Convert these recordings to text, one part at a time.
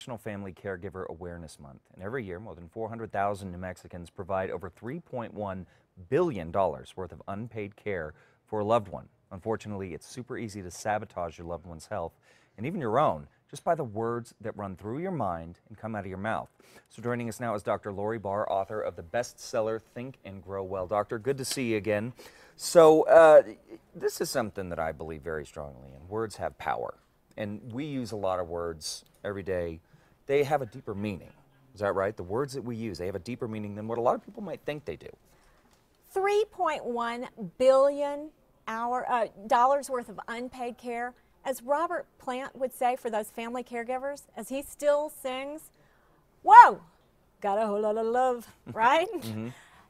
National Family Caregiver Awareness Month, and every year more than 400,000 New Mexicans provide over $3.1 billion worth of unpaid care for a loved one. Unfortunately, it's super easy to sabotage your loved one's health, and even your own, just by the words that run through your mind and come out of your mouth. So joining us now is Dr. Lori Barr, author of the bestseller Think and Grow Well. Doctor, good to see you again. So this is something that I believe very strongly in. Words have power, and we use a lot of words every day. They have a deeper meaning. Is that right? The words that we use, they have a deeper meaning than what a lot of people might think they do. $3.1 billion dollars worth of unpaid care. As Robert Plant would say for those family caregivers, as he still sings, whoa, got a whole lot of love, right?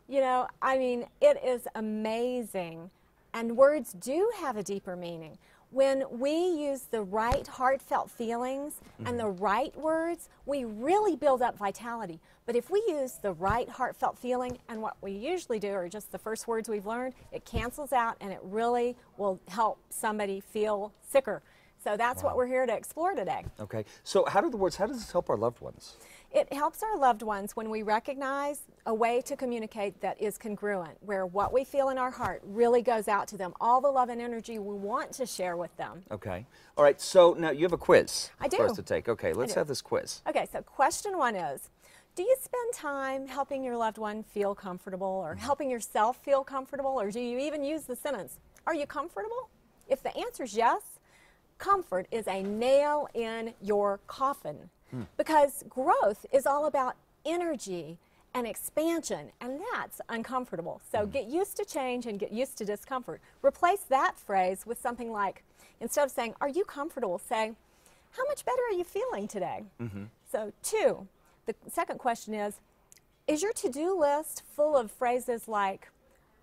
You know, I mean, it is amazing. And words do have a deeper meaning. When we use the right heartfelt feelings and the right words, we really build up vitality. But if we use the right heartfelt feeling, and what we usually do are just the first words we've learned, it cancels out and it really will help somebody feel sicker. So that's what we're here to explore today. Okay, so how does this help our loved ones? It helps our loved ones when we recognize a way to communicate that is congruent, where what we feel in our heart really goes out to them, all the love and energy we want to share with them. Okay. All right, so now you have a quiz I do. for us to take. Okay, let's have this quiz. Okay, so question one is, do you spend time helping your loved one feel comfortable or helping yourself feel comfortable, or do you even use the sentence, are you comfortable? If the answer is yes, comfort is a nail in your coffin. Because growth is all about energy and expansion, and that's uncomfortable. So get used to change and get used to discomfort. Replace that phrase with something like, instead of saying, are you comfortable, say, how much better are you feeling today? So two, the second question is your to-do list full of phrases like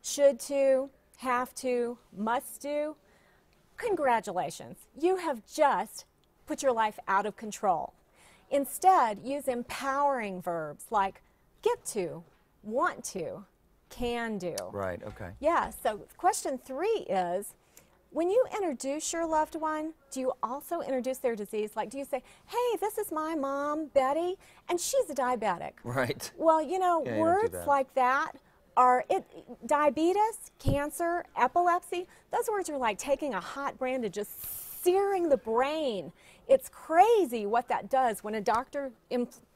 should to, have to, must do? Congratulations, you have just put your life out of control. Instead, use empowering verbs like get to, want to, can do. Right, okay. Yeah, so question three is, when you introduce your loved one, do you also introduce their disease? Like, do you say, hey, this is my mom, Betty, and she's a diabetic? Right. Well, you know, Yeah, words like that are, diabetes, cancer, epilepsy, those words are like taking a hot brand and just searing the brain. It's crazy what that does when a doctor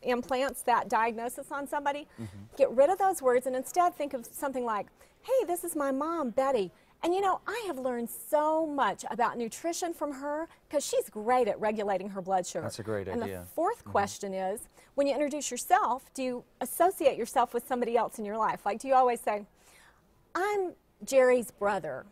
implants that diagnosis on somebody. Get rid of those words and instead think of something like, hey, this is my mom, Betty. And you know, I have learned so much about nutrition from her because she's great at regulating her blood sugar. That's a great and idea. The fourth question is, when you introduce yourself, do you associate yourself with somebody else in your life? Like, do you always say, I'm Jerry's brother?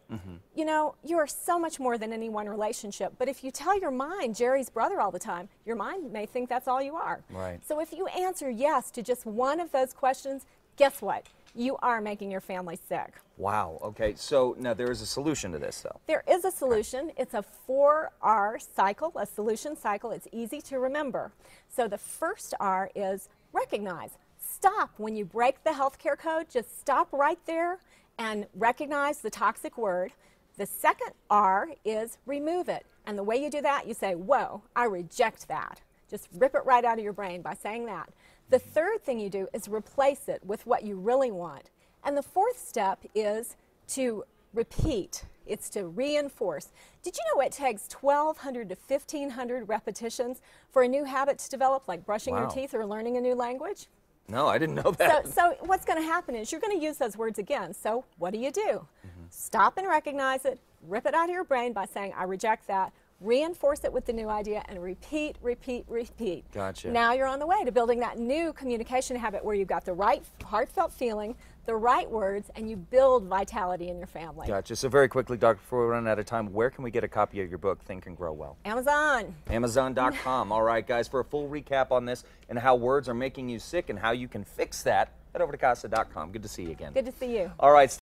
You know, you are so much more than any one relationship, but if you tell your mind Jerry's brother all the time, your mind may think that's all you are. Right. So if you answer yes to just one of those questions, guess what? You are making your family sick. Wow, okay, so now there is a solution to this, though. There is a solution. It's a 4R cycle, a solution cycle. It's easy to remember. So the first R is recognize. Stop when you break the healthcare code. Just stop right there and recognize the toxic word. The second R is remove it. And the way you do that, you say, whoa, I reject that. Just rip it right out of your brain by saying that. The third thing you do is replace it with what you really want. And the fourth step is to repeat. It's to reinforce. Did you know it takes 1,200 to 1,500 repetitions for a new habit to develop, like brushing your teeth or learning a new language? No, I didn't know that. So what's going to happen is you're going to use those words again. So what do? Stop and recognize it, rip it out of your brain by saying, I reject that, reinforce it with the new idea, and repeat, repeat, repeat. Gotcha. Now you're on the way to building that new communication habit where you've got the right heartfelt feeling, the right words, and you build vitality in your family. Gotcha. So very quickly, Doctor, before we run out of time, where can we get a copy of your book, Think and Grow Well? Amazon. Amazon.com. All right, guys, for a full recap on this and how words are making you sick and how you can fix that, head over to CASA.com. Good to see you again. Good to see you. All right.